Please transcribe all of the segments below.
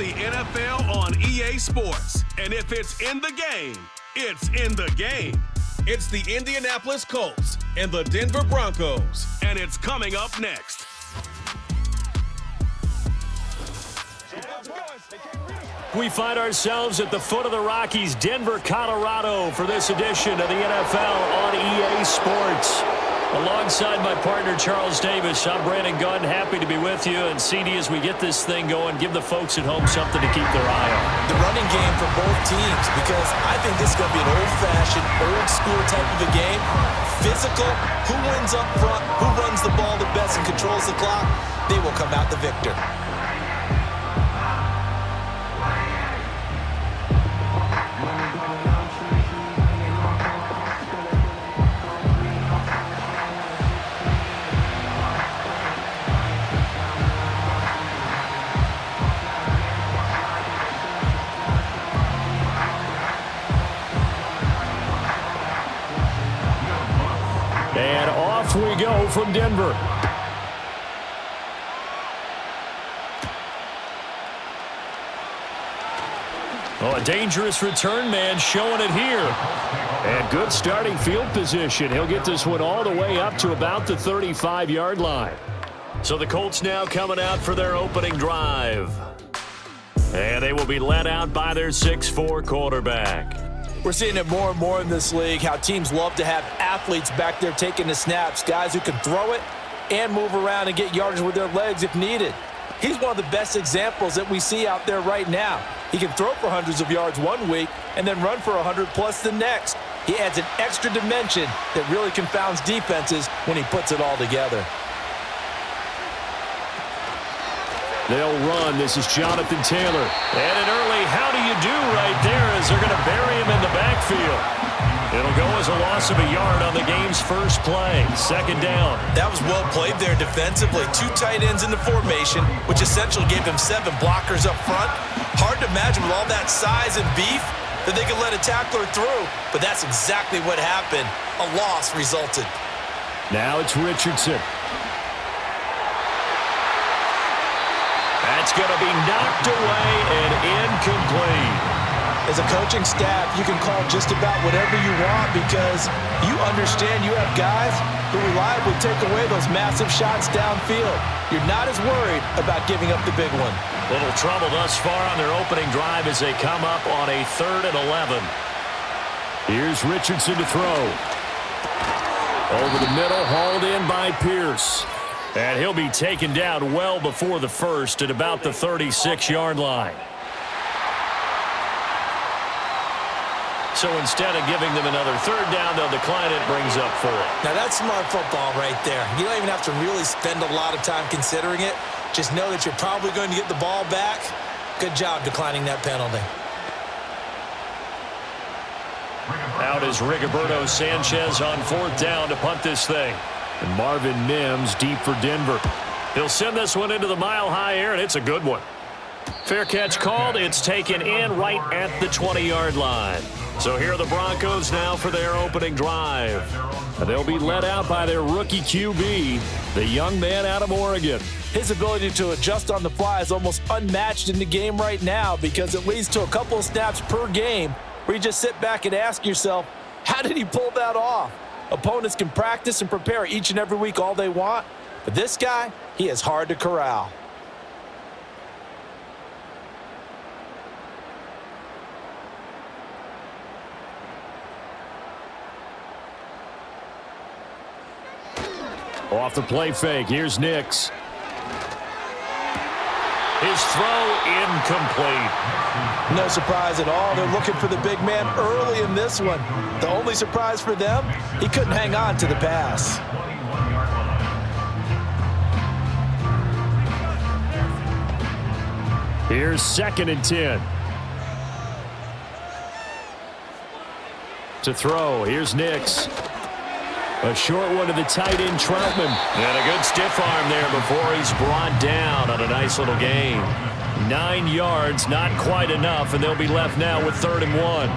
the NFL on EA Sports. And if it's in the game, it's in the game. It's the Indianapolis Colts and the Denver Broncos. And it's coming up next. We find ourselves at the foot of the Rockies, Denver, Colorado, for this edition of the NFL on EA Sports. Alongside my partner, Charles Davis, I'm Brandon Gunn, happy to be with you. And CD, as we get this thing going, give the folks at home something to keep their eye on. The running game for both teams, because I think this is going to be an old-fashioned, old-school type of a game. Physical, who wins up front, who runs the ball the best and controls the clock, they will come out the victor. And off we go from Denver. Oh, a dangerous return man showing it here. And good starting field position. He'll get this one all the way up to about the 35-yard line. So the Colts now coming out for their opening drive. And they will be led out by their 6'4" quarterback. We're seeing it more and more in this league, how teams love to have athletes back there taking the snaps, guys who can throw it and move around and get yardage with their legs if needed. He's one of the best examples that we see out there right now. He can throw for hundreds of yards one week and then run for 100+ the next. He adds an extra dimension that really confounds defenses when he puts it all together. They'll run. This is Jonathan Taylor. And an early how do you do right there as they're going to bury him in the backfield. It'll go as a loss of a yard on the game's first play. Second down. That was well played there defensively. 2 tight ends in the formation, which essentially gave him 7 blockers up front. Hard to imagine with all that size and beef that they could let a tackler through. But that's exactly what happened. A loss resulted. Now it's Richardson. That's going to be knocked away and incomplete. As a coaching staff, you can call just about whatever you want because you understand you have guys who reliably take away those massive shots downfield. You're not as worried about giving up the big one. Little trouble thus far on their opening drive as they come up on a 3rd and 11. Here's Richardson to throw. Over the middle, hauled in by Pierce. And he'll be taken down well before the first at about the 36-yard line. So instead of giving them another 3rd down, they'll decline it, brings up 4. Now that's smart football right there. You don't even have to really spend a lot of time considering it. Just know that you're probably going to get the ball back. Good job declining that penalty. Out is Rigoberto Sanchez on 4th down to punt this thing. And Marvin Mims deep for Denver. He'll send this one into the mile-high air, and it's a good one. Fair catch called. It's taken in right at the 20-yard line. So here are the Broncos now for their opening drive. And they'll be led out by their rookie QB, the young man out of Oregon. His ability to adjust on the fly is almost unmatched in the game right now because it leads to a couple of snaps per game where you just sit back and ask yourself, how did he pull that off? Opponents can practice and prepare each and every week all they want, but this guy, he is hard to corral. Off the play fake, here's Nix. His throw incomplete. No surprise at all. They're looking for the big man early in this one. The only surprise for them, he couldn't hang on to the pass. Here's 2nd and 10. To throw, here's Nix. A short one to the tight end, Troutman. And a good stiff arm there before he's brought down on a nice little gain. 9 yards, not quite enough, and they'll be left now with 3rd and 1.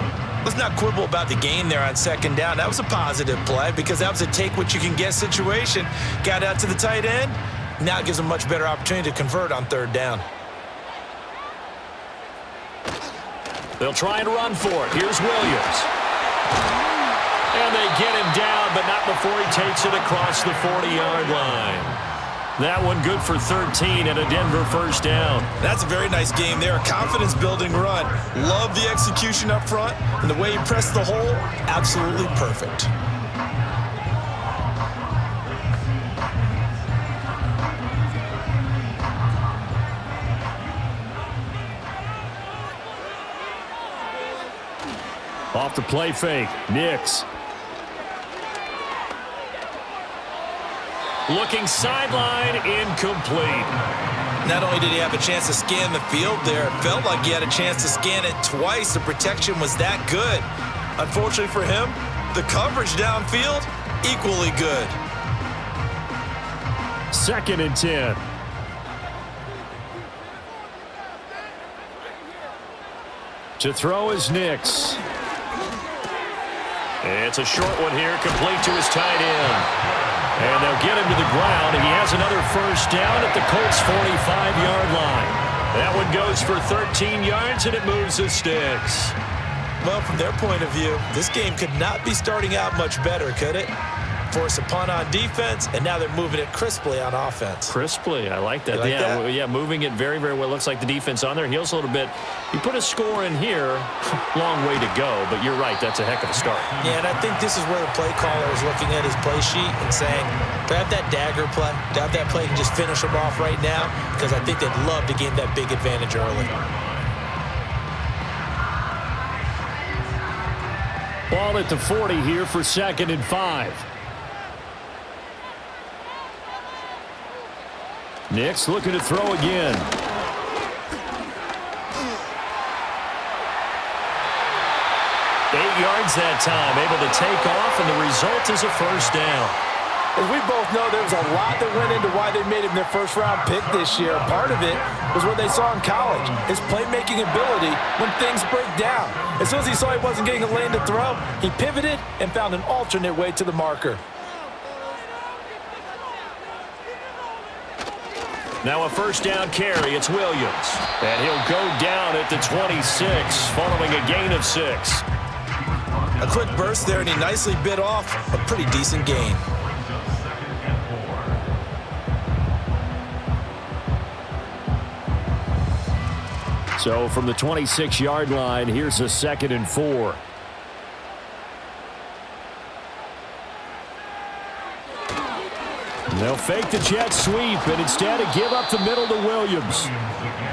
Let's not quibble about the gain there on 2nd down. That was a positive play because that was a take-what-you-can-get situation. Got out to the tight end. Now it gives them a much better opportunity to convert on 3rd down. They'll try and run for it. Here's Williams. And they get him down, but not before he takes it across the 40-yard line. That one good for 13 and a Denver first down. That's a very nice game there. A confidence-building run. Love the execution up front, and the way he pressed the hole, absolutely perfect. Off the play fake, Nix. Looking sideline, incomplete. Not only did he have a chance to scan the field there, it felt like he had a chance to scan it twice. The protection was that good. Unfortunately for him, the coverage downfield, equally good. 2nd and 10. To throw is Nix. It's a short one here, complete to his tight end. And they'll get him to the ground, and he has another first down at the Colts' 45-yard line. That one goes for 13 yards, and it moves the sticks. Well, from their point of view, this game could not be starting out much better, could it? Force a punt on defense, and now they're moving it crisply on offense. Crisply, I like that. You like that? Yeah, moving it very, very well. Looks like the defense on their heels a little bit. You put a score in here, long way to go, but you're right, that's a heck of a start. Yeah, and I think this is where the play caller is looking at his play sheet and saying, do I have that dagger play? Do I have that play and just finish them off right now? Because I think they'd love to gain that big advantage early. Ball at the 40 here for 2nd and 5. Nix looking to throw again. 8 yards that time, able to take off, and the result is a first down. As we both know, there was a lot that went into why they made him their first-round pick this year. Part of it was what they saw in college, his playmaking ability when things break down. As soon as he saw he wasn't getting a lane to throw, he pivoted and found an alternate way to the marker. Now a first down carry, it's Williams. And he'll go down at the 26 following a gain of 6. A quick burst there, and he nicely bit off a pretty decent gain. So from the 26-yard line, here's a 2nd and 4. They'll fake the jet sweep and instead give up the middle to Williams.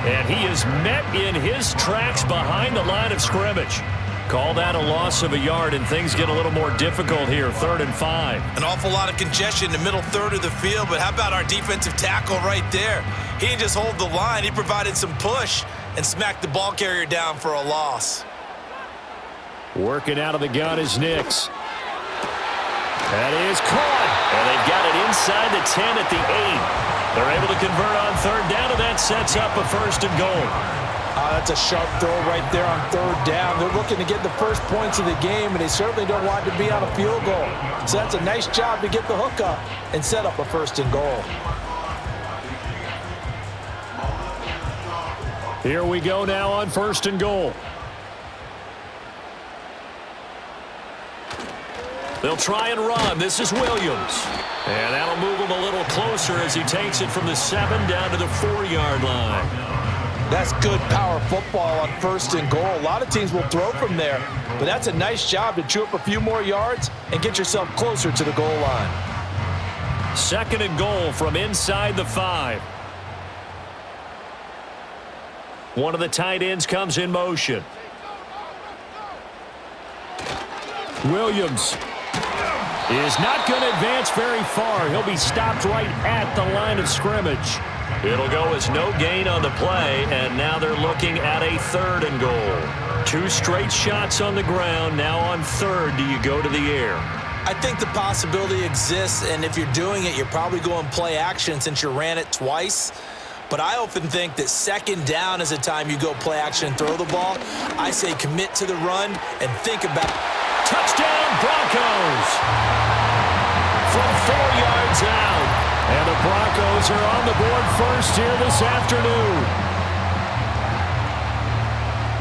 And he is met in his tracks behind the line of scrimmage. Call that a loss of a yard, and things get a little more difficult here, 3rd and 5. An awful lot of congestion in the middle third of the field, but how about our defensive tackle right there? He didn't just hold the line, he provided some push and smacked the ball carrier down for a loss. Working out of the gun is Nix. That is caught, and they've got it inside the 10 at the 8. They're able to convert on 3rd down, and that sets up a 1st and goal. That's a sharp throw right there on 3rd down. They're looking to get the first points of the game, and they certainly don't want to be on a field goal. So that's a nice job to get the hook up and set up a 1st and goal. Here we go now on 1st and goal. They'll try and run. This is Williams. And that'll move him a little closer as he takes it from the 7 down to the 4-yard line. That's good power football on 1st and goal. A lot of teams will throw from there, but that's a nice job to chew up a few more yards and get yourself closer to the goal line. 2nd and goal from inside the 5. One of the tight ends comes in motion. Williams is not going to advance very far. He'll be stopped right at the line of scrimmage. It'll go as no gain on the play, and now they're looking at a 3rd and goal. 2 straight shots on the ground. Now on 3rd, do you go to the air? I think the possibility exists, and if you're doing it, you're probably going play action since you ran it twice. But I often think that 2nd down is a time you go play action and throw the ball. I say commit to the run and think about it. Touchdown, Broncos! From 4 yards out. And the Broncos are on the board first here this afternoon.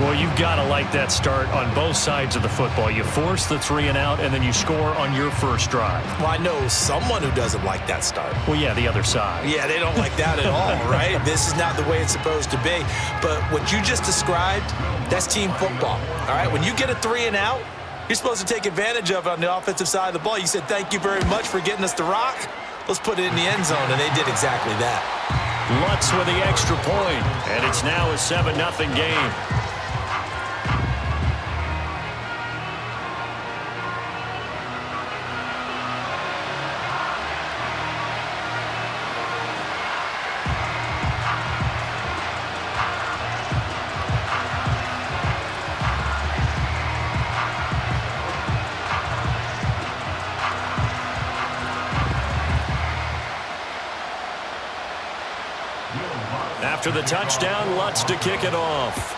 Well, you've got to like that start on both sides of the football. You force the 3 and out, and then you score on your first drive. Well, I know someone who doesn't like that start. Well, yeah, the other side. Yeah, they don't like that at all, right? This is not the way it's supposed to be. But what you just described, that's team football, all right? When you get a 3 and out, you're supposed to take advantage of it on the offensive side of the ball. You said, thank you very much for getting us the rock. Let's put it in the end zone, and they did exactly that. Lutz with the extra point, and it's now a 7-0 game. After the touchdown, Lutz to kick it off.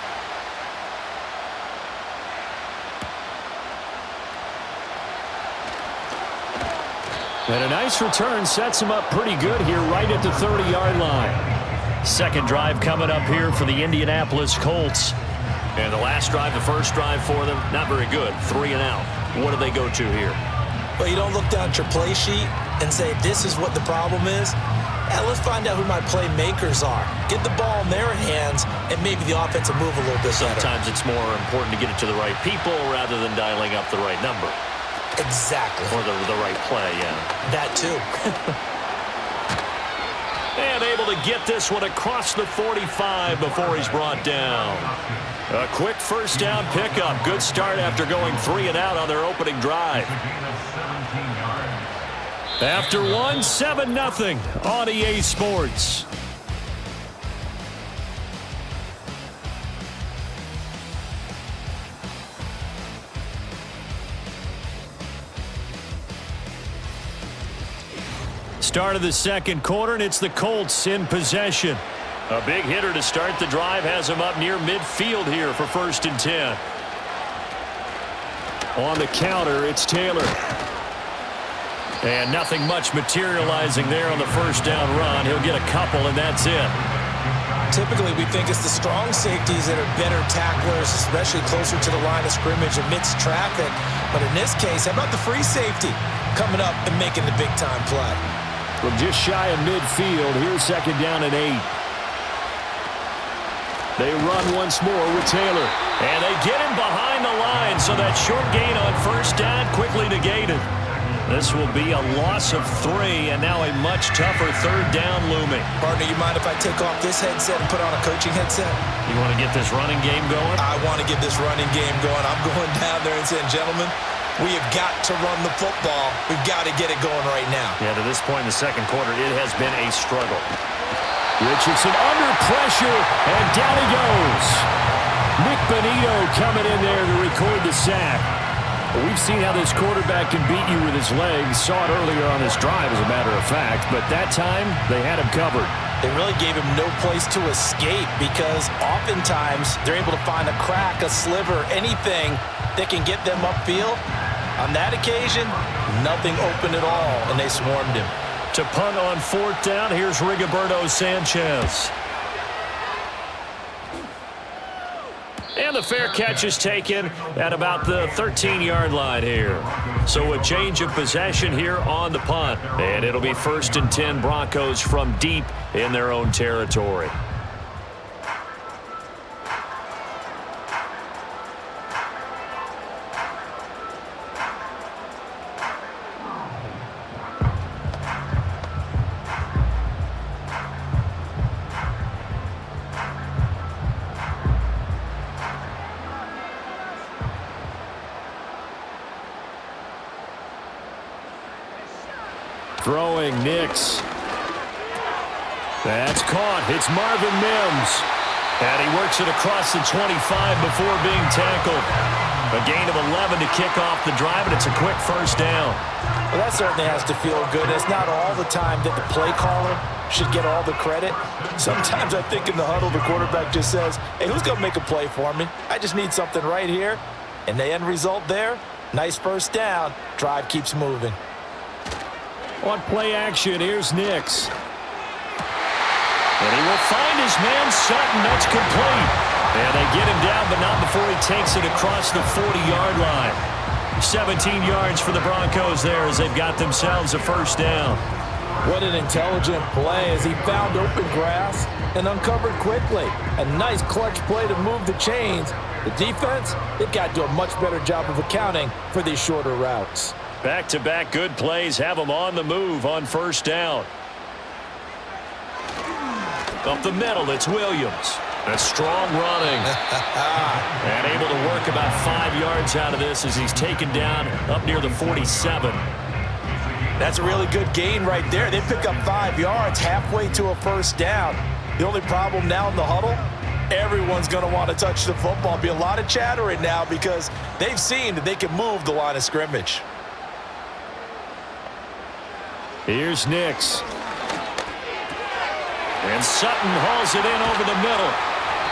And a nice return sets him up pretty good here right at the 30-yard line. Second drive coming up here for the Indianapolis Colts. And the last drive, the first drive for them, not very good. 3 and out. What do they go to here? Well, you don't look down at your play sheet and say, this is what the problem is. Yeah, let's find out who my playmakers are. Get the ball in their hands, and maybe the offense will move a little bit better. Sometimes it's more important to get it to the right people rather than dialing up the right number. Exactly. Or the right play, yeah. That too. And able to get this one across the 45 before he's brought down. A quick first down pickup. Good start after going 3 and out on their opening drive. After 7-0 on EA Sports. Start of the second quarter, and it's the Colts in possession. A big hitter to start the drive has him up near midfield here for 1st and 10. On the counter, it's Taylor. And nothing much materializing there on the first down run. He'll get a couple, and that's it. Typically, we think it's the strong safeties that are better tacklers, especially closer to the line of scrimmage amidst traffic. But in this case, how about the free safety coming up and making the big-time play? From just shy of midfield, here's 2nd down and 8. They run once more with Taylor. And they get him behind the line, so that short gain on first down quickly negated. This will be a loss of 3, and now a much tougher 3rd down looming. Partner, you mind if I take off this headset and put on a coaching headset? You want to get this running game going? I want to get this running game going. I'm going down there and saying, gentlemen, we have got to run the football. We've got to get it going right now. Yeah, to this point in the second quarter, it has been a struggle. Richardson under pressure, and down he goes. Nick Bonito coming in there to record the sack. We've seen how this quarterback can beat you with his legs. Saw it earlier on this drive, as a matter of fact. But that time, they had him covered. They really gave him no place to escape because oftentimes they're able to find a crack, a sliver, anything that can get them upfield. On that occasion, nothing open at all, and they swarmed him. To punt on 4th down, here's Rigoberto Sanchez. And the fair catch is taken at about the 13-yard line here. So a change of possession here on the punt. And it'll be 1st and 10 Broncos from deep in their own territory. Throwing Nix. That's caught. It's Marvin Mims. And he works it across the 25 before being tackled. A gain of 11 to kick off the drive, and it's a quick first down. Well, that certainly has to feel good. It's not all the time that the play caller should get all the credit. Sometimes I think in the huddle, the quarterback just says, hey, who's going to make a play for me? I just need something right here. And the end result there, nice first down. Drive keeps moving. On play action, here's Nix. And he will find his man Sutton. That's complete. And they get him down, but not before he takes it across the 40-yard line. 17 yards for the Broncos there as they've got themselves a first down. What an intelligent play as he found open grass and uncovered quickly. A nice clutch play to move the chains. The defense, they've got to do a much better job of accounting for these shorter routes. Back-to-back good plays have them on the move on first down. Up the middle, it's Williams. A strong running. And able to work about 5 yards out of this as he's taken down up near the 47. That's a really good gain right there. They pick up 5 yards halfway to a first down. The only problem now in the huddle, everyone's going to want to touch the football. Be a lot of chattering now because they've seen that they can move the line of scrimmage. Here's Nix. And Sutton hauls it in over the middle.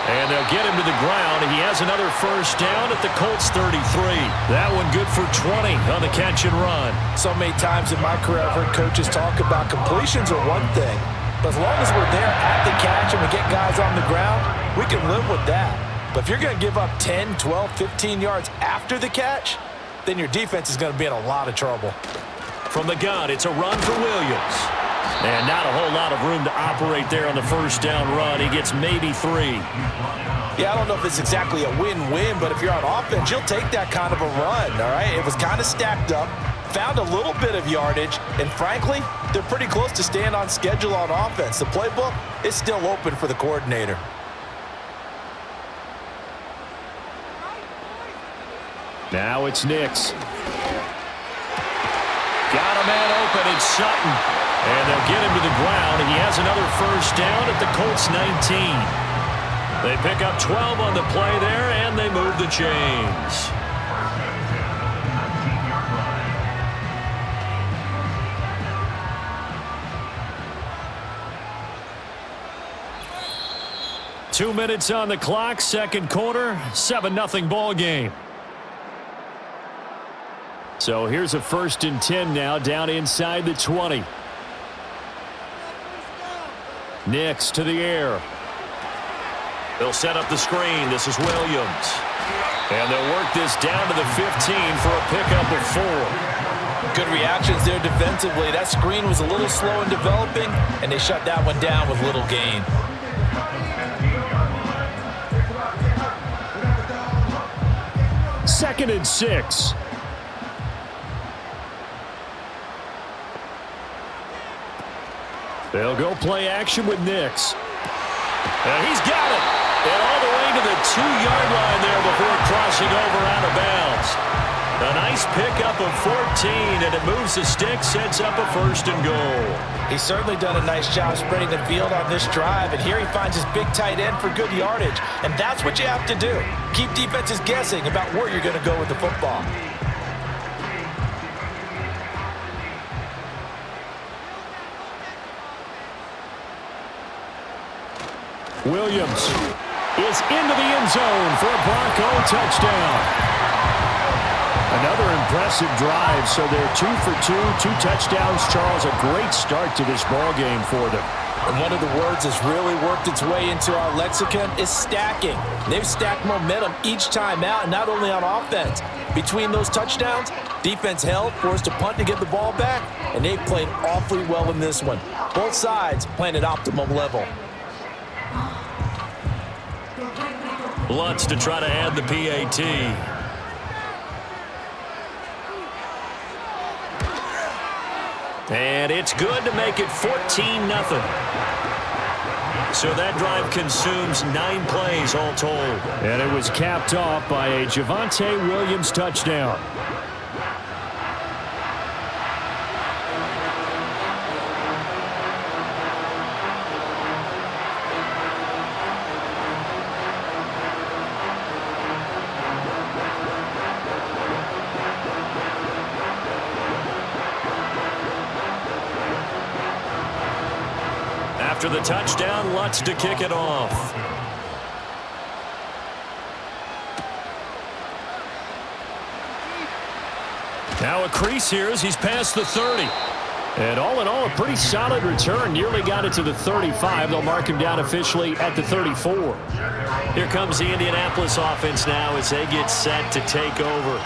And they'll get him to the ground. He has another first down at the Colts 33. That one good for 20 on the catch and run. So many times in my career I've heard coaches talk about completions are one thing. But as long as we're there at the catch and we get guys on the ground, we can live with that. But if you're going to give up 10, 12, 15 yards after the catch, then your defense is going to be in a lot of trouble. From the gun, it's a run for Williams. And not a whole lot of room to operate there on the first down run. He gets maybe 3. Yeah, I don't know if it's exactly a win-win, but if you're on offense, you'll take that kind of a run, all right? It was kind of stacked up, found a little bit of yardage, and frankly, they're pretty close to staying on schedule on offense. The playbook is still open for the coordinator. Now it's Nix. Got a man open, it's Sutton. And they'll get him to the ground. He has another first down at the Colts 19. They pick up 12 on the play there, and they move the chains. Two minutes on the clock, second quarter, 7-0 ball game. So here's a 1st and 10 now, down inside the 20. Nix to the air. They'll set up the screen. This is Williams. And they'll work this down to the 15 for a pickup of 4. Good reactions there defensively. That screen was a little slow in developing, and they shut that one down with little gain. Second and 6. They'll go play action with Nix. And he's got it. And all the way to the 2-yard line there before crossing over out of bounds. A nice pickup of 14, and it moves the stick, sets up a 1st and goal. He's certainly done a nice job spreading the field on this drive, and here he finds his big tight end for good yardage. And that's what you have to do. Keep defenses guessing about where you're going to go with the football. Williams is into the end zone for a Bronco touchdown. Another impressive drive, so they're 2 for 2, 2 touchdowns. Charles, a great start to this ball game for them. And one of the words that's really worked its way into our lexicon is stacking. They've stacked momentum each time out, and not only on offense. Between those touchdowns, defense held, forced a punt to get the ball back, and they played awfully well in this one. Both sides playing at optimum level. Lutz to try to add the PAT. And it's good to make it 14-0. So that drive consumes 9 plays all told. And it was capped off by a Javonte Williams touchdown. After the touchdown, Lutz to kick it off. Now a crease here as he's past the 30. And all in all, a pretty solid return. Nearly got it to the 35. They'll mark him down officially at the 34. Here comes the Indianapolis offense now as they get set to take over.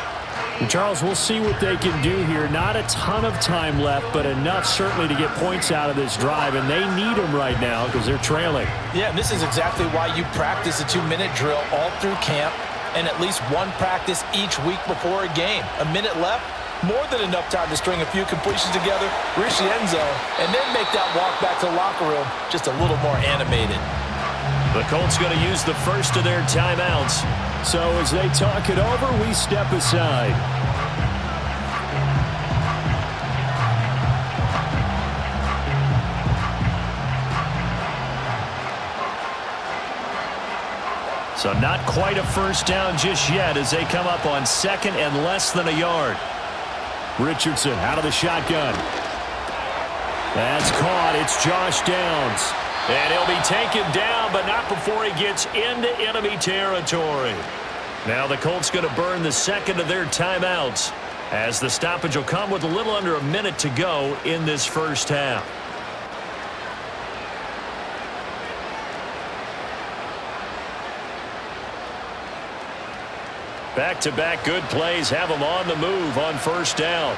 And Charles, we'll see what they can do here. Not a ton of time left, but enough certainly to get points out of this drive, and they need them right now because they're trailing. Yeah, and this is exactly why you practice a 2-minute drill all through camp and at least one practice each week before a game. A minute left, more than enough time to string a few completions together, reach the end zone, and then make that walk back to the locker room just a little more animated. The Colts going to use the first of their timeouts. So as they talk it over, we step aside. So not quite a first down just yet as they come up on second and less than a yard. Richardson out of the shotgun. That's caught. It's Josh Downs. And he'll be taken down, but not before he gets into enemy territory. Now the Colts going to burn the second of their timeouts as the stoppage will come with a little under a minute to go in this first half. Back-to-back good plays have them on the move on first down.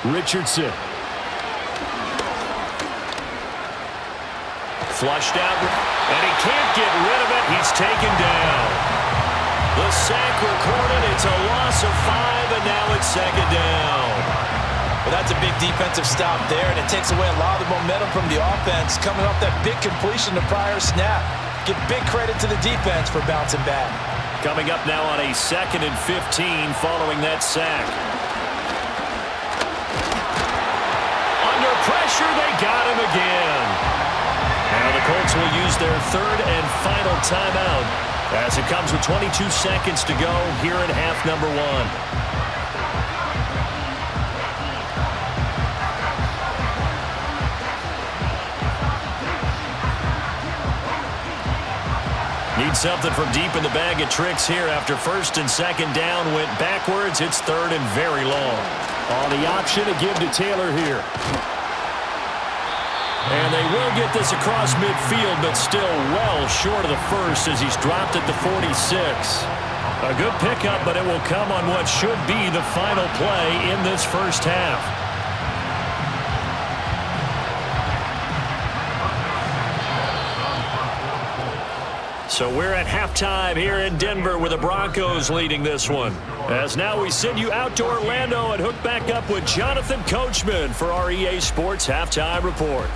Richardson. Flushed out, and he can't get rid of it. He's taken down. The sack recorded. It's a loss of 5, and now it's second down. Well, that's a big defensive stop there, and it takes away a lot of the momentum from the offense coming off that big completion the prior snap. Give big credit to the defense for bouncing back. Coming up now on a 2nd and 15 following that sack. Under pressure, they got him again. Now the Colts will use their third and final timeout as it comes with 22 seconds to go here in half number 1. Need something from deep in the bag of tricks here after first and second down went backwards. It's third and very long. On the option to give to Taylor here. And they will get this across midfield, but still well short of the first as he's dropped at the 46. A good pickup, but it will come on what should be the final play in this first half. So we're at halftime here in Denver with the Broncos leading this one. As now we send you out to Orlando and hook back up with Jonathan Coachman for our EA Sports Halftime Report.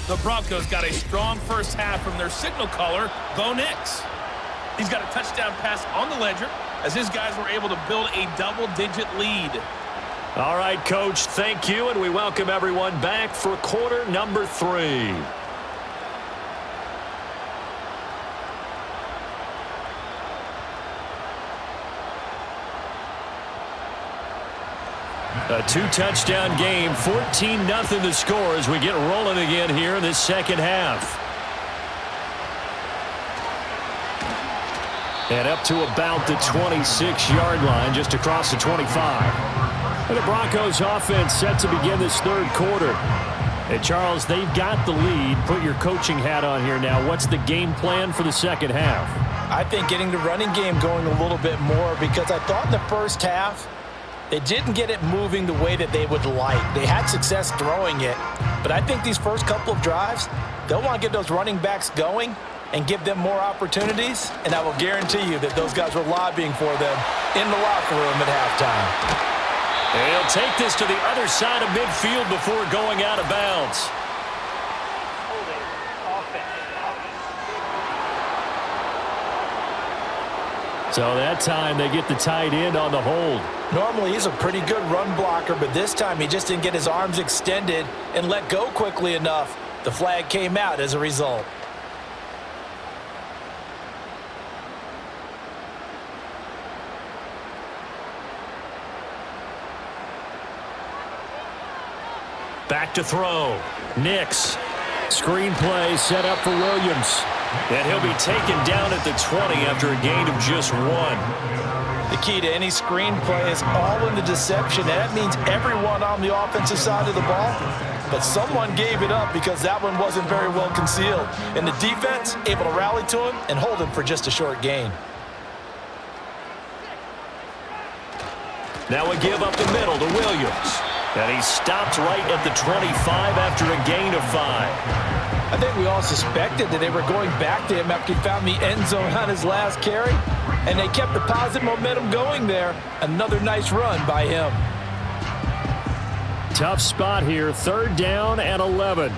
The Broncos got a strong first half from their signal caller, Bo Nix. He's got a touchdown pass on the ledger as his guys were able to build a double-digit lead. All right, Coach, thank you, and we welcome everyone back for quarter number 3. A 2-touchdown game, 14-0 the score as we get rolling again here in this second half. And up to about the 26-yard line, just across the 25. And the Broncos offense set to begin this third quarter. And Charles, they've got the lead. Put your coaching hat on here now. What's the game plan for the second half? I think getting the running game going a little bit more because I thought in the first half they didn't get it moving the way that they would like. They had success throwing it, but I think these first couple of drives, they'll want to get those running backs going and give them more opportunities, and I will guarantee you that those guys were lobbying for them in the locker room at halftime. And he'll take this to the other side of midfield before going out of bounds. So that time they get the tight end on the hold. Normally he's a pretty good run blocker, but this time he just didn't get his arms extended and let go quickly enough. The flag came out as a result. Back to throw. Nix. Screen play set up for Williams. And he'll be taken down at the 20 after a gain of just 1. The key to any screen play is all in the deception. That means everyone on the offensive side of the ball. But someone gave it up because that one wasn't very well concealed. And the defense able to rally to him and hold him for just a short gain. Now a give up the middle to Williams. And he stopped right at the 25 after a gain of 5. I think we all suspected that they were going back to him after he found the end zone on his last carry. And they kept the positive momentum going there. Another nice run by him. Tough spot here. 3rd down and 11.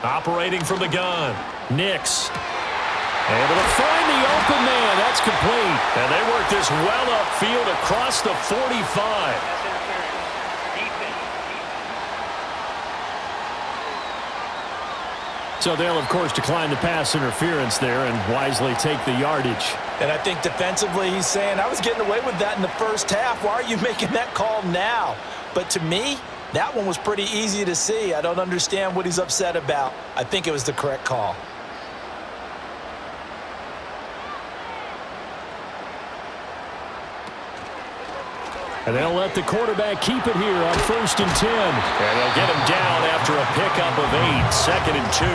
Operating from the gun. Nix. Able to find the open man. That's complete. And they work this well upfield across the 45. So they'll, of course, decline the pass interference there and wisely take the yardage. And I think defensively he's saying, I was getting away with that in the first half. Why are you making that call now? But to me, that one was pretty easy to see. I don't understand what he's upset about. I think it was the correct call. And they'll let the quarterback keep it here on 1st and 10. And they'll get him down after a pickup of 8. 2nd and 2.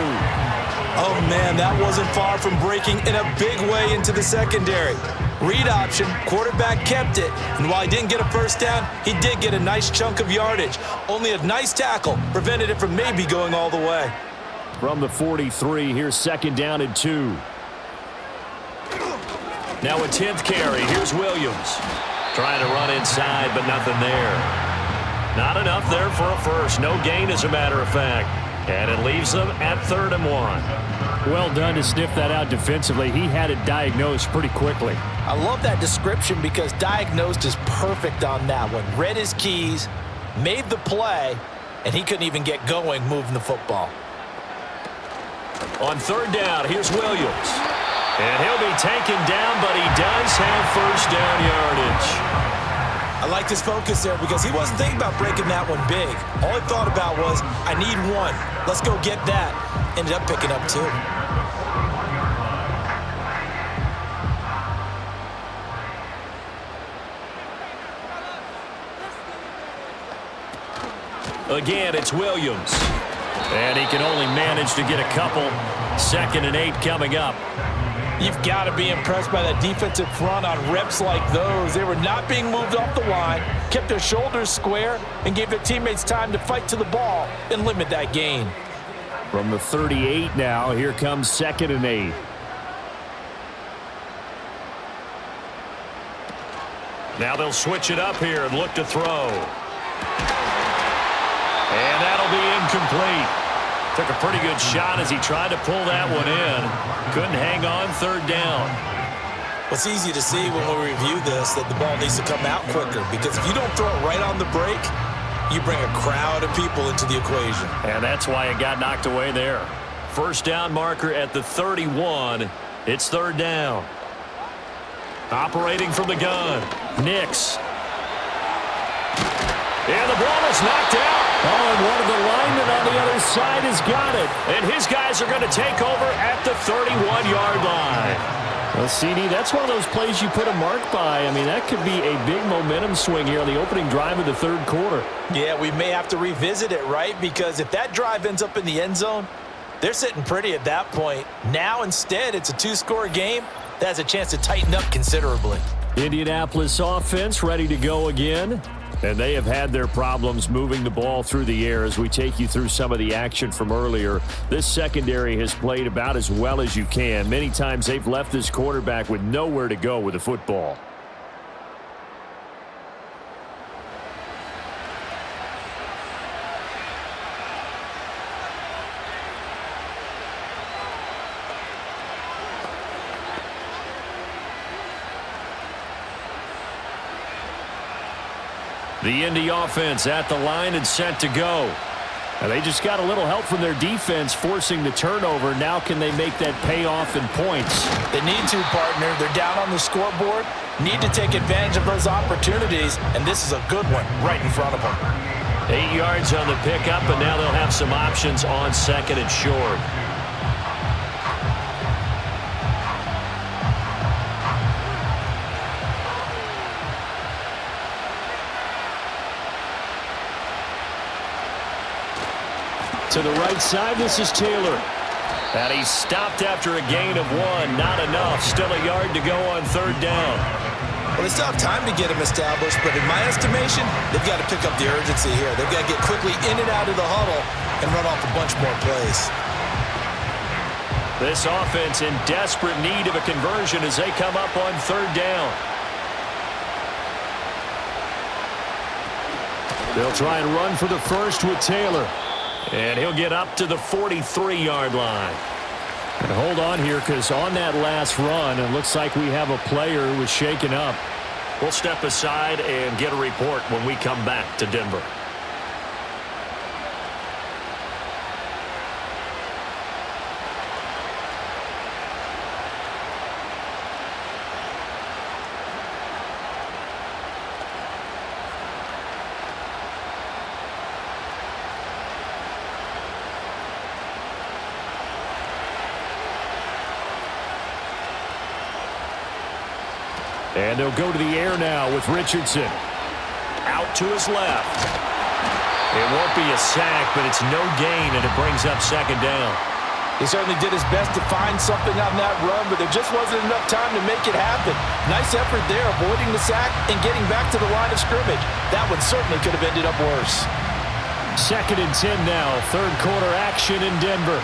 Oh, man, that wasn't far from breaking in a big way into the secondary. Read option, quarterback kept it. And while he didn't get a first down, he did get a nice chunk of yardage. Only a nice tackle prevented it from maybe going all the way. From the 43, here's 2nd down and 2. Now a 10th carry. Here's Williams. Trying to run inside, but nothing there. Not enough there for a first. No gain, as a matter of fact. And it leaves them at 3rd and 1. Well done to sniff that out defensively. He had it diagnosed pretty quickly. I love that description because diagnosed is perfect on that one. Read his keys, made the play, and he couldn't even get going moving the football. On 3rd down, here's Williams. And he'll be taken down, but he does have first down yardage. I like his focus there because he wasn't thinking about breaking that one big. All he thought about was, I need 1. Let's go get that. Ended up picking up 2. Again, it's Williams. And he can only manage to get a couple. 2nd and 8 coming up. You've got to be impressed by that defensive front on reps like those. They were not being moved off the line, kept their shoulders square, and gave their teammates time to fight to the ball and limit that gain. From the 38 now, here comes 2nd and 8. Now they'll switch it up here and look to throw. And that'll be incomplete. Took a pretty good shot as he tried to pull that one in. Couldn't hang on. 3rd down. It's easy to see when we review this that the ball needs to come out quicker because if you don't throw it right on the break, you bring a crowd of people into the equation. And that's why it got knocked away there. First down marker at the 31. It's 3rd down. Operating from the gun. Nix. And the ball is knocked out. Oh, and one of the linemen on the other side has got it. And his guys are going to take over at the 31-yard line. Well, CD, that's one of those plays you put a mark by. I mean, that could be a big momentum swing here on the opening drive of the 3rd quarter. Yeah, we may have to revisit it, right? Because if that drive ends up in the end zone, they're sitting pretty at that point. Now, instead, it's a 2-score game that has a chance to tighten up considerably. Indianapolis offense ready to go again. And they have had their problems moving the ball through the air as we take you through some of the action from earlier. This secondary has played about as well as you can. Many times they've left this quarterback with nowhere to go with the football. The Indy offense at the line and set to go. And they just got a little help from their defense forcing the turnover. Now can they make that pay off in points? They need to, partner. They're down on the scoreboard. Need to take advantage of those opportunities, and this is a good one right in front of them. 8 yards on the pickup, and now they'll have some options on second and short. To the right side, this is Taylor. And he's stopped after a gain of 1. Not enough. Still a yard to go on third down. Well, they still have time to get him established, but in my estimation, they've got to pick up the urgency here. They've got to get quickly in and out of the huddle and run off a bunch more plays. This offense in desperate need of a conversion as they come up on third down. They'll try and run for the first with Taylor. And he'll get up to the 43-yard line. And hold on here, because on that last run, it looks like we have a player who was shaken up. We'll step aside and get a report when we come back to Denver. And they'll go to the air now with Richardson. Out to his left. It won't be a sack, but it's no gain, and it brings up second down. He certainly did his best to find something on that run, but there just wasn't enough time to make it happen. Nice effort there, avoiding the sack and getting back to the line of scrimmage. That one certainly could have ended up worse. Second and 10 now. Third quarter action in Denver.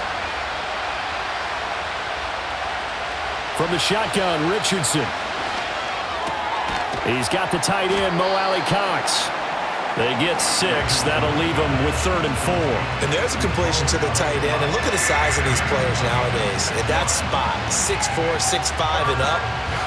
From the shotgun, Richardson. He's got the tight end, Mo Alley-Cox. They get 6. That'll leave them with 3rd and 4. And there's a completion to the tight end. And look at the size of these players nowadays. At that spot, 6'4", 6'5", and up.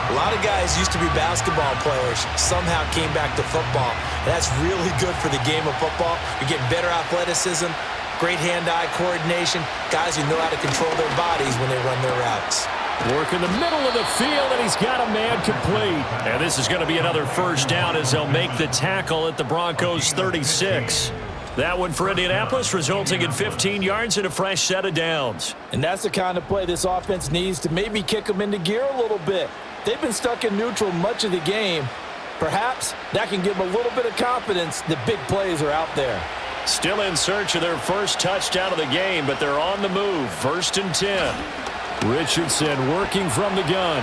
A lot of guys used to be basketball players, somehow came back to football. And that's really good for the game of football. You're getting better athleticism, great hand-eye coordination, guys who know how to control their bodies when they run their routes. Work in the middle of the field, and he's got a man complete. And this is going to be another first down as they'll make the tackle at the Broncos' 36. That one for Indianapolis, resulting in 15 yards and a fresh set of downs. And that's the kind of play this offense needs to maybe kick them into gear a little bit. They've been stuck in neutral much of the game. Perhaps that can give them a little bit of confidence that big plays are out there. Still in search of their first touchdown of the game, but they're on the move. 1st and 10. Richardson working from the gun.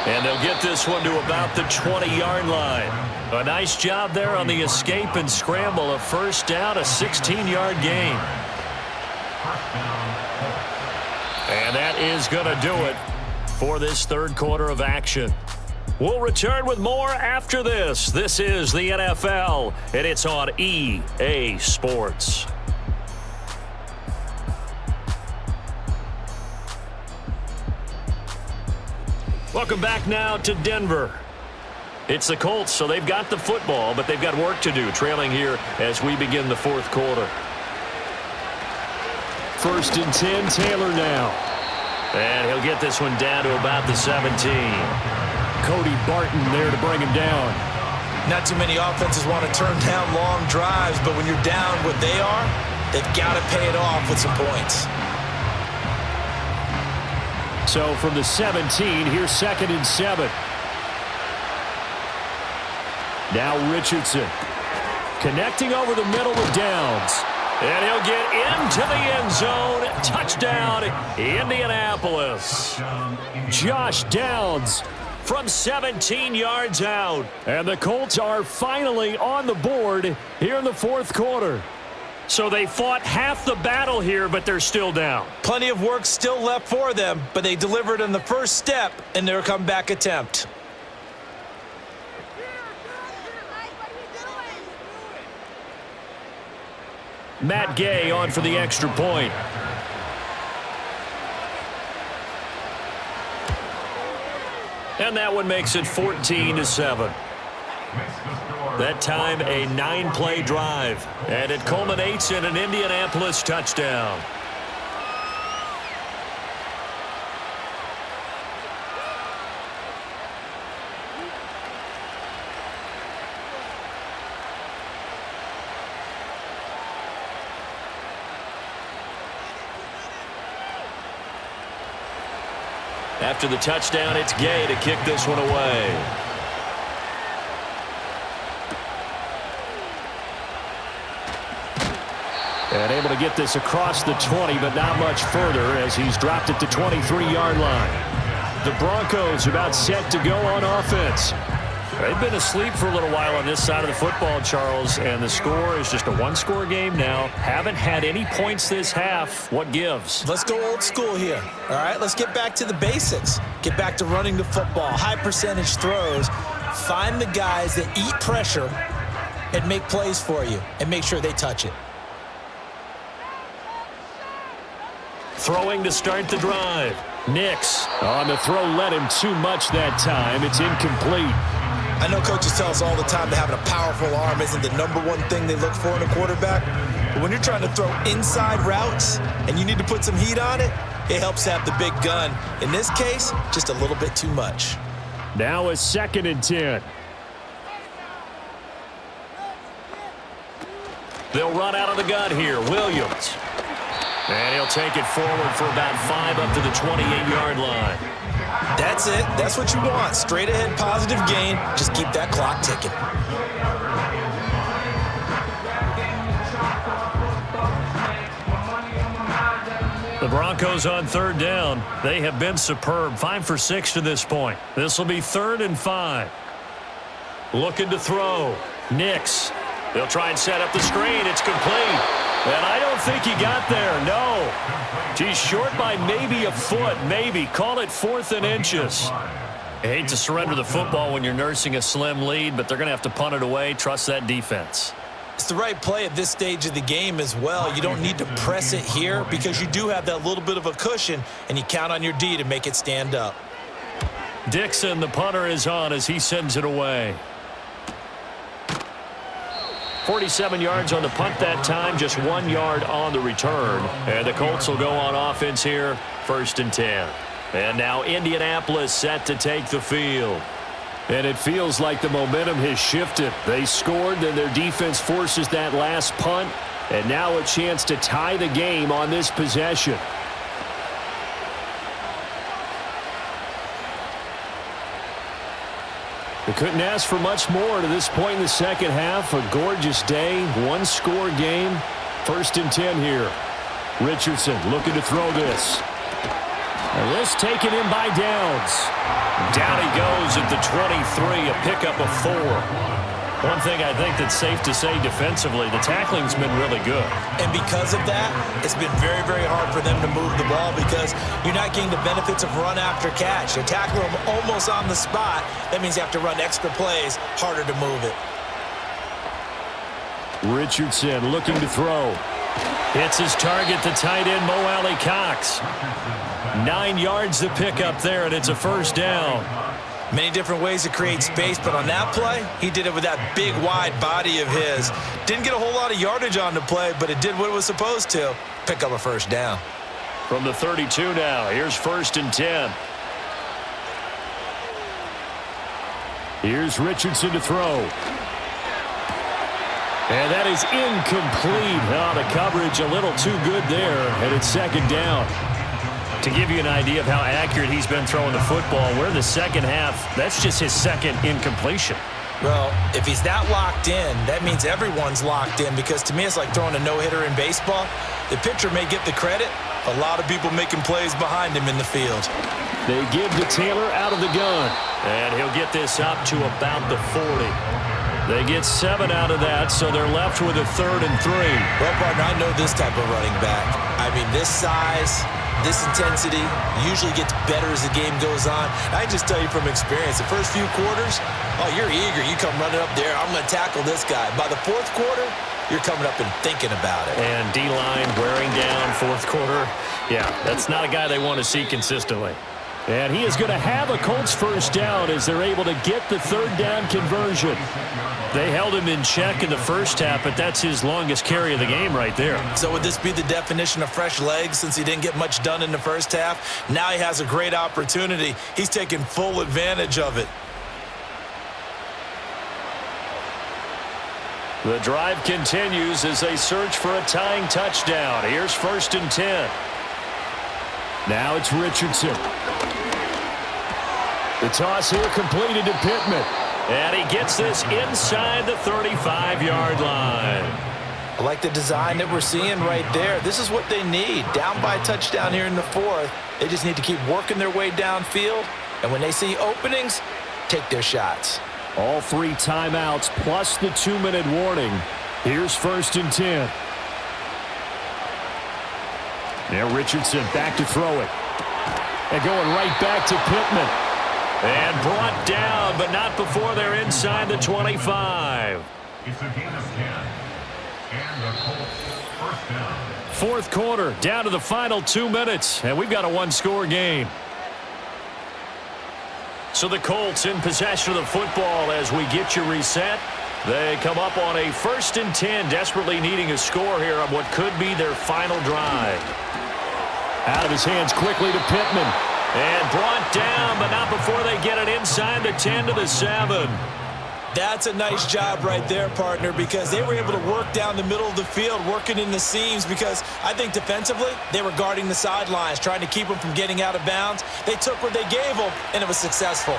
And they'll get this one to about the 20-yard line. A nice job there on the escape and scramble. A first down, a 16-yard gain. And that is going to do it for this third quarter of action. We'll return with more after this. This is the NFL, and it's on EA Sports. Welcome back now to Denver. It's the Colts, so they've got the football, but they've got work to do, trailing here as we begin the fourth quarter. 1st and 10, Taylor now. And he'll get this one down to about the 17. Cody Barton there to bring him down. Not too many offenses want to turn down long drives, but when you're down what they are, they've got to pay it off with some points. So from the 17, here's 2nd and 7. Now Richardson connecting over the middle with Downs. And he'll get into the end zone. Touchdown, Indianapolis. Josh Downs from 17 yards out. And the Colts are finally on the board here in the fourth quarter. So they fought half the battle here, but they're still down. Plenty of work still left for them, but they delivered on the first step in their comeback attempt. Matt Gay on for the extra point. And that one makes it 14-7. That time a 9-play drive. And it culminates in an Indianapolis touchdown. After the touchdown, it's Gay to kick this one away. And able to get this across the 20, but not much further as he's dropped it to 23-yard line. The Broncos about set to go on offense. They've been asleep for a little while on this side of the football, Charles, and the score is just a one-score game now. Haven't had any points this half. What gives? Let's go old school here, all right? Let's get back to the basics. Get back to running the football, high-percentage throws. Find the guys that eat pressure and make plays for you and make sure they touch it. Throwing to start the drive. Nix on the throw, led him too much that time. It's incomplete. I know coaches tell us all the time that having a powerful arm isn't the #1 thing they look for in a quarterback. But when you're trying to throw inside routes and you need to put some heat on it, it helps have the big gun. In this case, just a little bit too much. Now a 2nd and 10. They'll run out of the gun here. Williams. And he'll take it forward for about 5 up to the 28-yard line. That's it. That's what you want. Straight ahead, positive gain. Just keep that clock ticking. The Broncos on 3rd down. They have been superb. 5 for 6 to this point. This will be 3rd and 5. Looking to throw. Nix. They'll try and set up the screen. It's complete. And I don't think he got there, no. He's short by maybe a foot, maybe. Call it 4th and inches. I hate to surrender the football when you're nursing a slim lead, but they're going to have to punt it away. Trust that defense. It's the right play at this stage of the game as well. You don't need to press it here because you do have that little bit of a cushion, and you count on your D to make it stand up. Dixon, the punter, is on as he sends it away. 47 yards on the punt that time, just 1 yard on the return. And the Colts will go on offense here, 1st and 10. And now Indianapolis set to take the field. And it feels like the momentum has shifted. They scored, then their defense forces that last punt. And now a chance to tie the game on this possession. They couldn't ask for much more to this point in the second half. A gorgeous day, 1-score game. 1st and 10 here. Richardson looking to throw this. And this taken in by Downs. Down he goes at the 23, a pickup of 4. One thing I think that's safe to say defensively, the tackling's been really good. And because of that, it's been very, very hard for them to move the ball because you're not getting the benefits of run after catch. You're tackling them almost on the spot. That means you have to run extra plays, harder to move it. Richardson looking to throw. Hits his target, the tight end, Mo Alley Cox. 9 yards to pick up there, and it's a 1st down. Many different ways to create space, but on that play, he did it with that big, wide body of his. Didn't get a whole lot of yardage on the play, but it did what it was supposed to. Pick up a 1st down. From the 32 now, here's 1st and 10. Here's Richardson to throw. And that is incomplete. Oh, the coverage a little too good there, and it's 2nd down. To give you an idea of how accurate he's been throwing the football, we're in the second half. That's just his 2nd incompletion. Well, if he's that locked in, that means everyone's locked in because to me it's like throwing a no-hitter in baseball. The pitcher may get the credit. A lot of people making plays behind him in the field. They give to Taylor out of the gun. And he'll get this up to about the 40. They get 7 out of that, so they're left with a 3rd and 3. Well, partner, I know this type of running back. I mean, this size, this intensity usually gets better as the game goes on. I can just tell you from experience, the first few quarters, oh, you're eager. You come running up there, I'm going to tackle this guy. By the 4th quarter, you're coming up and thinking about it. And D-line wearing down 4th quarter. Yeah, that's not a guy they want to see consistently. And he is going to have a Colts first down as they're able to get the third down conversion. They held him in check in the first half, but that's his longest carry of the game right there. So would this be the definition of fresh legs since he didn't get much done in the first half? Now he has a great opportunity. He's taking full advantage of it. The drive continues as they search for a tying touchdown. Here's 1st and 10. Now it's Richardson. The toss here completed to Pittman. And he gets this inside the 35-yard line. I like the design that we're seeing right there. This is what they need. Down by a touchdown here in the fourth. They just need to keep working their way downfield. And when they see openings, take their shots. All 3 timeouts plus the 2-minute warning. Here's 1st and 10. Now Richardson back to throw it. And going right back to Pittman. And brought down, but not before they're inside the 25. It's a gain of 10. And the Colts first down. Fourth quarter, down to the final 2 minutes, and we've got a one-score game. So the Colts in possession of the football as we get you reset. They come up on a 1st and 10, desperately needing a score here on what could be their final drive. Out of his hands quickly to Pittman. And brought down, but not before they get it inside the 10 to the 7. That's a nice job right there, partner, because they were able to work down the middle of the field, working in the seams, because I think defensively they were guarding the sidelines, trying to keep them from getting out of bounds. They took what they gave them, and it was successful.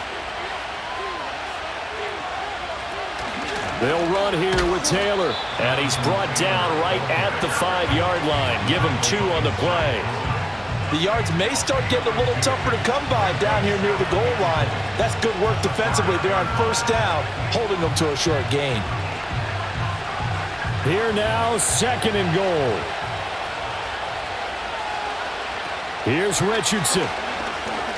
They'll run here with Taylor, and he's brought down right at the 5-yard line. Give him 2 on the play. The yards may start getting a little tougher to come by down here near the goal line. That's good work defensively. They're on first down, holding them to a short gain. Here now, 2nd and goal. Here's Richardson.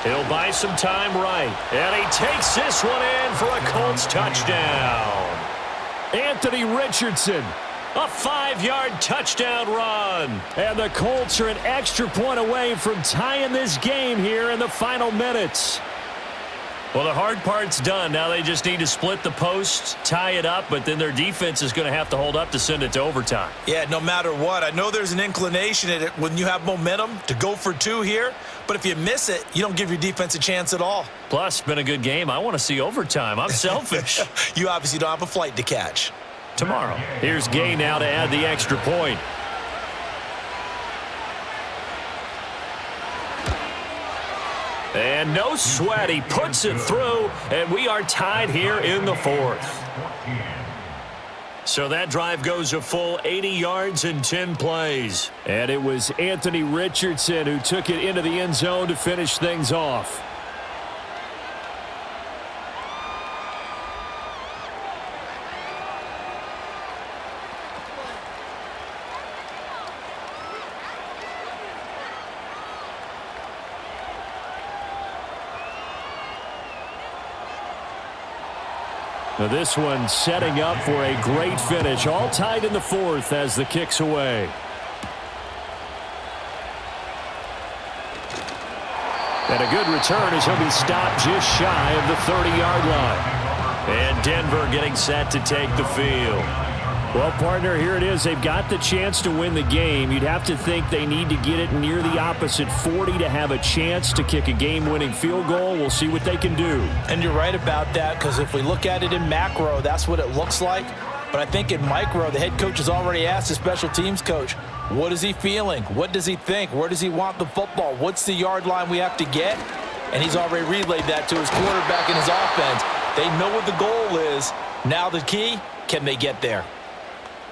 He'll buy some time right. And he takes this one in for a Colts touchdown. Anthony Richardson. A 5-yard touchdown run. And the Colts are an extra point away from tying this game here in the final minutes. Well, the hard part's done. Now they just need to split the posts, tie it up, but then their defense is going to have to hold up to send it to overtime. Yeah, no matter what. I know there's an inclination in it when you have momentum to go for 2 here, but if you miss it, you don't give your defense a chance at all. Plus, been a good game. I want to see overtime. I'm selfish. You obviously don't have a flight to catch. Tomorrow. Here's Gay now to add the extra point. And no sweat. He puts it through, and we are tied here in the fourth. So that drive goes a full 80 yards in 10 plays. And it was Anthony Richardson who took it into the end zone to finish things off. Now this one setting up for a great finish. All tied in the fourth as the kick's away. And a good return as he'll be stopped just shy of the 30-yard line. And Denver getting set to take the field. Well, partner, here it is. They've got the chance to win the game. You'd have to think they need to get it near the opposite 40 to have a chance to kick a game-winning field goal. We'll see what they can do. And you're right about that, because if we look at it in macro, that's what it looks like. But I think in micro, the head coach has already asked the special teams coach, what is he feeling? What does he think? Where does he want the football? What's the yard line we have to get? And he's already relayed that to his quarterback and his offense. They know what the goal is. Now the key, can they get there?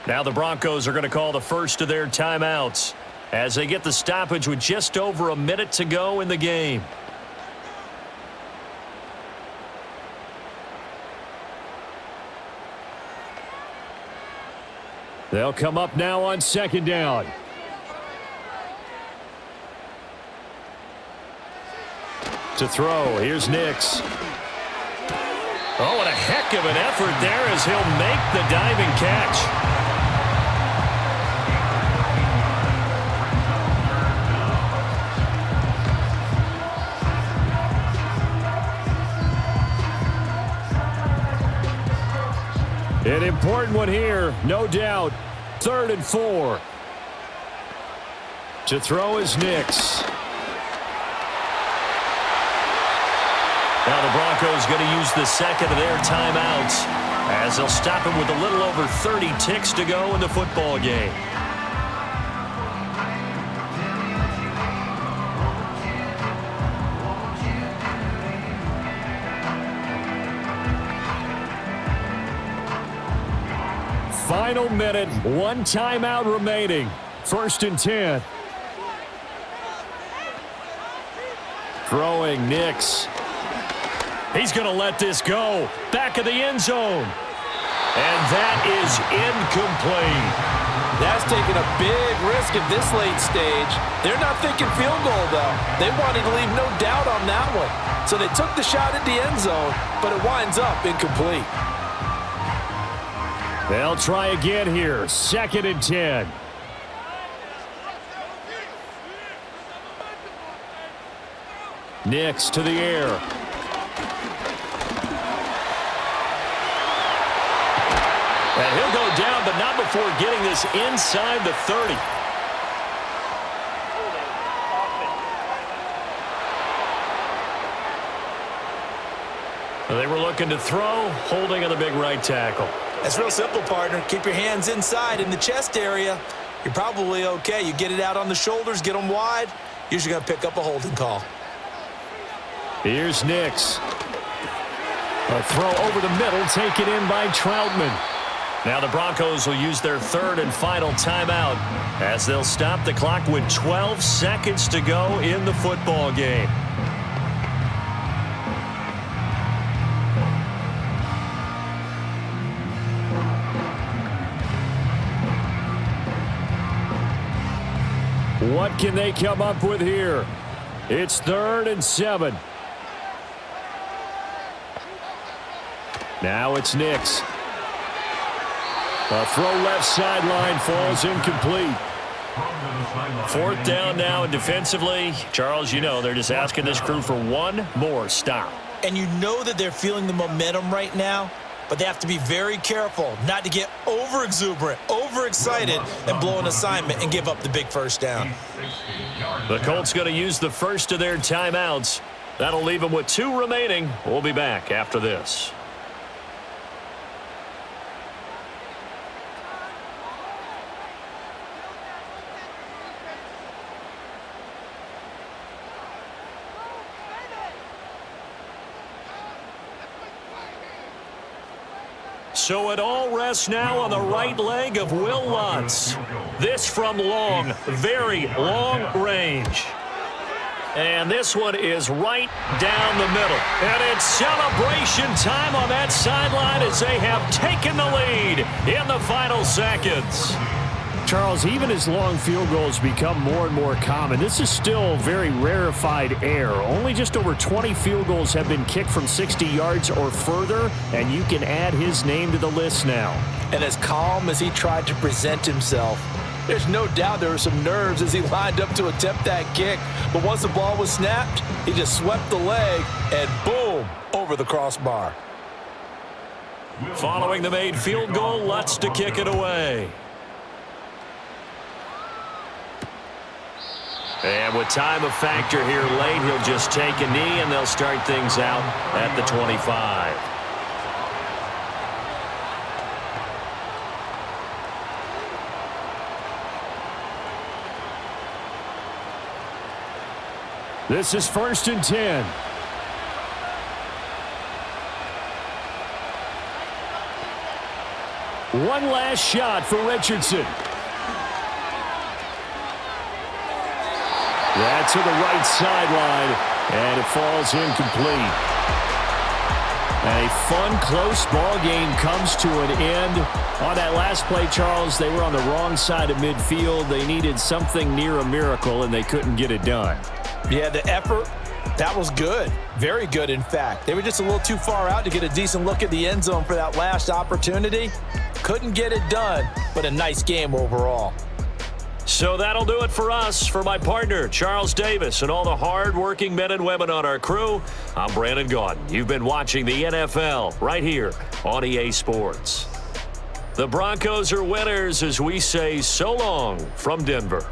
Now the Broncos are going to call the first of their timeouts as they get the stoppage with just over a minute to go in the game. They'll come up now on second down. To throw, here's Nix. Oh, and a heck of an effort there as he'll make the diving catch. An important one here, no doubt. 3rd and 4. To throw is Nix. Now the Broncos going to use the second of their timeouts as they'll stop him with a little over 30 ticks to go in the football game. Final minute, 1 timeout remaining. 1st and 10. Throwing Nix. He's going to let this go. Back of the end zone. And that is incomplete. That's taking a big risk at this late stage. They're not thinking field goal, though. They wanted to leave no doubt on that one. So they took the shot at the end zone, but it winds up incomplete. They'll try again here. 2nd and 10. Nix to the air. And he'll go down, but not before getting this inside the 30. They were looking to throw, holding on the big right tackle. That's real simple, partner. Keep your hands inside in the chest area. You're probably okay. You get it out on the shoulders, get them wide. Usually going to pick up a holding call. Here's Nix. A throw over the middle, taken in by Troutman. Now the Broncos will use their 3rd and final timeout as they'll stop the clock with 12 seconds to go in the football game. What can they come up with here? It's 3rd and 7. Now it's Nix. A throw left sideline falls incomplete. 4th down now, and defensively, Charles, you know, they're just asking this crew for one more stop. And you know that they're feeling the momentum right now, but they have to be very careful not to get over-exuberant, overexcited, and blow an assignment and give up the big 1st down. The Colts going to use the first of their timeouts. That'll leave them with 2 remaining. We'll be back after this. So it all rests now on the right leg of Will Lutz. This from long, very long range. And this one is right down the middle. And it's celebration time on that sideline as they have taken the lead in the final seconds. Charles, even as long field goals become more and more common, this is still very rarefied air. Only just over 20 field goals have been kicked from 60 yards or further, and you can add his name to the list now. And as calm as he tried to present himself, there's no doubt there were some nerves as he lined up to attempt that kick. But once the ball was snapped, he just swept the leg and boom, over the crossbar. Following the made field goal, Lutz to kick it away. And with time a factor here late, he'll just take a knee and they'll start things out at the 25. This is 1st and 10. One last shot for Richardson. That's to the right sideline, and it falls incomplete. A fun, close ball game comes to an end. On that last play, Charles, they were on the wrong side of midfield. They needed something near a miracle, and they couldn't get it done. Yeah, the effort, that was good. Very good, in fact. They were just a little too far out to get a decent look at the end zone for that last opportunity. Couldn't get it done, but a nice game overall. So that'll do it for us. For my partner, Charles Davis, and all the hard-working men and women on our crew, I'm Brandon Gaudin. You've been watching the NFL right here on EA Sports. The Broncos are winners as we say so long from Denver.